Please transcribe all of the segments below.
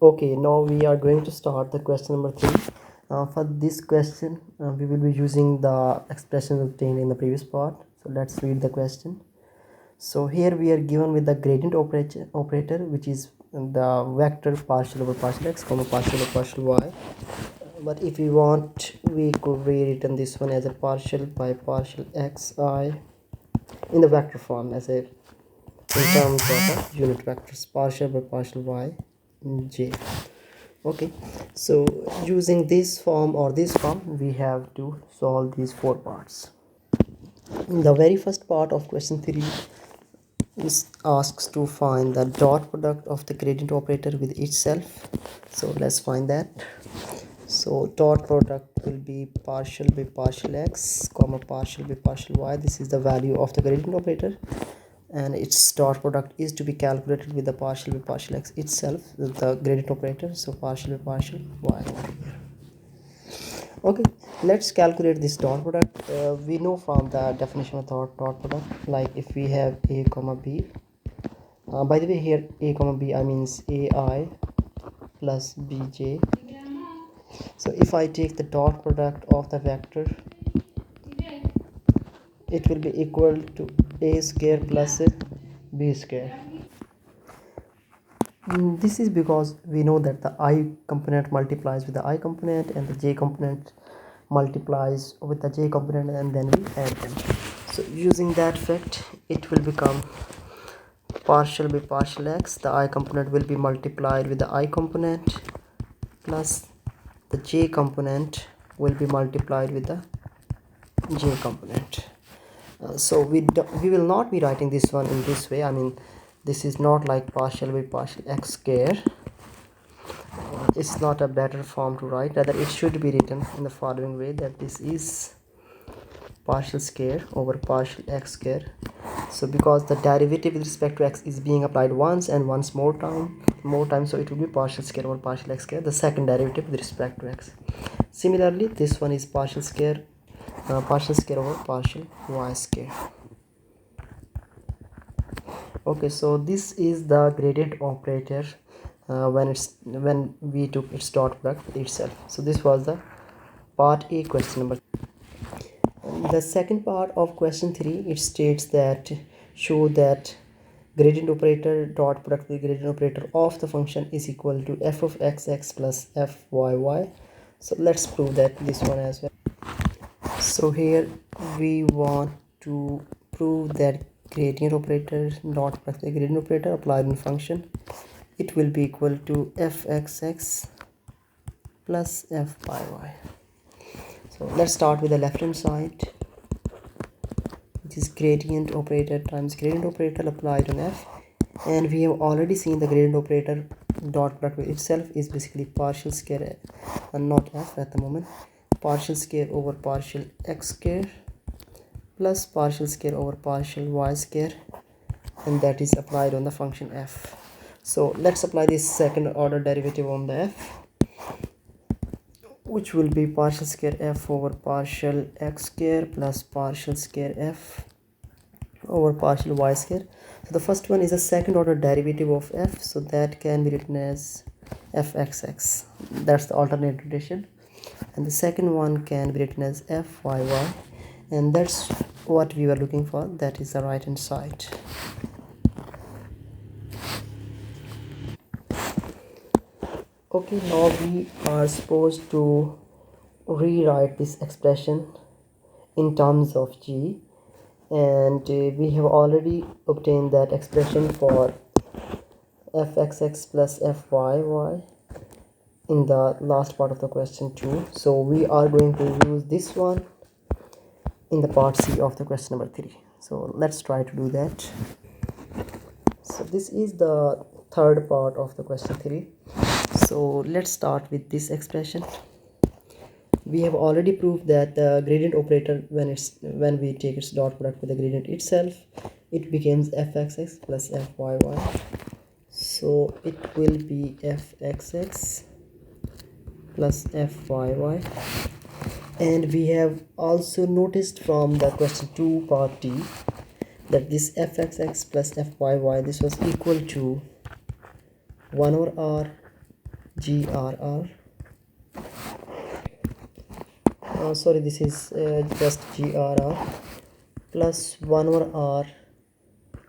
Okay, now we are going to start the question number 3. For this question, we will be using the expression obtained in the previous part. So let's read the question. So here we are given with the gradient operator, which is the vector partial over partial x comma partial over partial y. But if we want, we could rewritten this one as a partial by partial xi in the vector form as a in terms of unit vectors partial by partial y j. Okay, so using this form or this form, we have to solve these 4 parts. The very first part of question 3 is asks to find the dot product of the gradient operator with itself. So let's find that. So dot product will be partial by partial x comma partial by partial y. This is the value of the gradient operator, and its dot product is to be calculated with the partial by partial x itself, the gradient operator. So partial by partial y. Okay, let's calculate this dot product. We know from the definition of dot product, like if we have a comma b. By the way, here a comma b I means ai plus bj. So if I take the dot product of the vector, it will be equal to a square plus b square. This is because we know that the I component multiplies with the I component and the j component multiplies with the j component, and then we add them. So using that fact, it will become partial by partial x. The I component will be multiplied with the I component plus the j component will be multiplied with the j component. So we will not be writing this one in this way. I mean, this is not like partial by partial x square. It's not a better form to write. Rather, it should be written in the following way, that this is partial square over partial x square. So because the derivative with respect to x is being applied once and once more time, so it will be partial square over partial x square, the second derivative with respect to x. Similarly, this one is partial square over partial y square. Okay, so this is the gradient operator when we took its dot product itself. So this was the part A, question number. The second part of question 3, it states that show that gradient operator dot product with gradient operator of the function is equal to f of xx plus f y. So let's prove that this one as well. So here we want to prove that gradient operator dot product with gradient operator applied in function, it will be equal to fxx plus fyy. So let's start with the left hand side, which is gradient operator times gradient operator applied on f, and we have already seen the gradient operator dot product with itself is basically partial square and not f at the moment, partial square over partial x square plus partial square over partial y square, and that is applied on the function f. So let's apply this second order derivative on the f, which will be partial square f over partial x square plus partial square f over partial y square. So the first one is a second order derivative of f, so that can be written as fxx. That's the alternate notation. And the second one can be written as fyy, and that's what we were looking for. That is the right hand side. Okay, now we are supposed to rewrite this expression in terms of g, and we have already obtained that expression for fxx plus fyy in the last part of the question 2. So we are going to use this one in the part C of the question number 3. So let's try to do that. So this is the third part of the question 3. So let's start with this expression. We have already proved that the gradient operator, when we take its dot product with the gradient itself, it becomes fxx plus fyy. So it will be fxx plus fyy, and we have also noticed from the question 2 part D that this fxx plus fyy, this was equal to 1 over r GRR. Sorry, this is just GRR plus 1 over R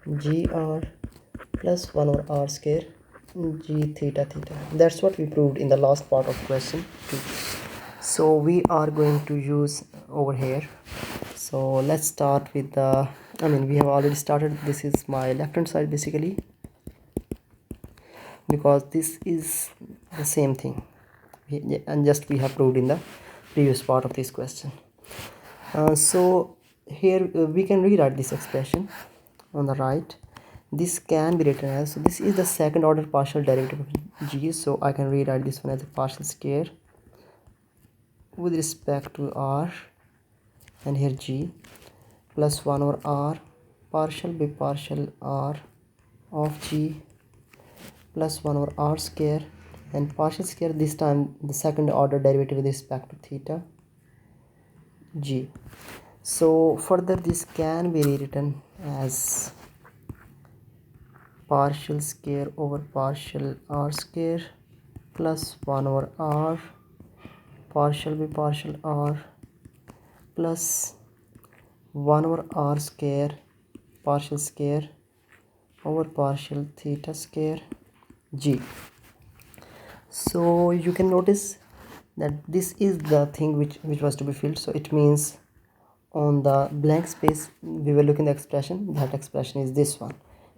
GR plus 1 over R square G theta theta. That's what we proved in the last part of question 2. So we are going to use over here. So let's start with the, we have already started. This is my left hand side basically, because this is the same thing and just we have proved in the previous part of this question. So here we can rewrite this expression on the right. This can be written as, so this is the second order partial derivative of g, so I can rewrite this one as a partial square with respect to r, and here g plus 1 over r partial by partial r of g plus 1 over r square, and partial square this time the second order derivative with respect to theta g. So further this can be rewritten as partial square over partial r square plus 1 over r partial by partial r plus 1 over r square partial square over partial theta square g. So you can notice that this is the thing which was to be filled. So it means on the blank space we were looking at the expression, that expression is this one,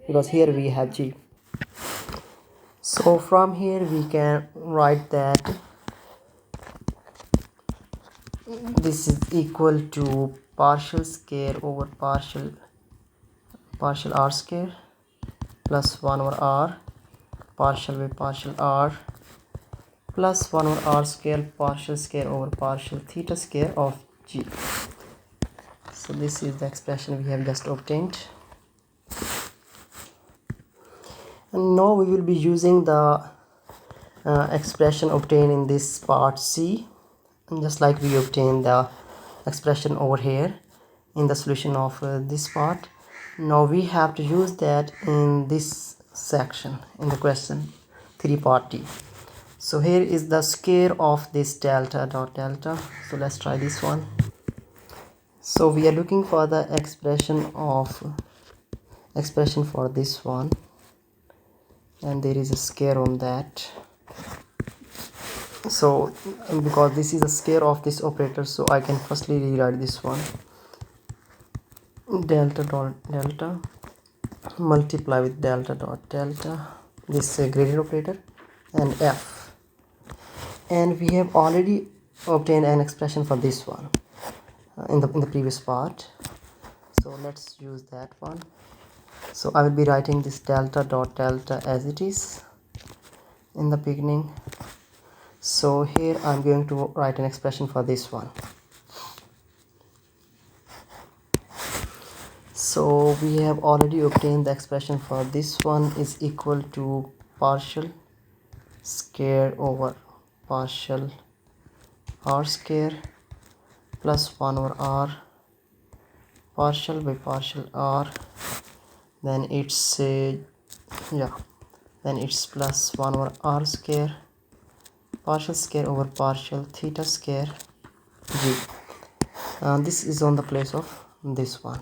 because here we have g. So from here we can write that this is equal to partial square over partial r square plus 1 over r partial by partial r plus 1 over r square partial square over partial theta square of g. So this is the expression we have just obtained. And now we will be using the expression obtained in this part C, and just like we obtained the expression over here in the solution of this part. Now we have to use that in this section in the question 3 part D. So here is the square of this delta dot delta. So let's try this one. So we are looking for the expression for this one, and there is a square on that. So because this is a square of this operator, so I can firstly rewrite this one, delta dot delta multiply with delta dot delta, this gradient operator, and f. And we have already obtained an expression for this one in the previous part, so let's use that one. So I will be writing this delta dot delta as it is in the beginning. So here I'm going to write an expression for this one. So we have already obtained the expression for this one is equal to partial square over partial r square plus 1 over r partial by partial r, then it's plus 1 over r square partial square over partial theta square g. This is on the place of this one.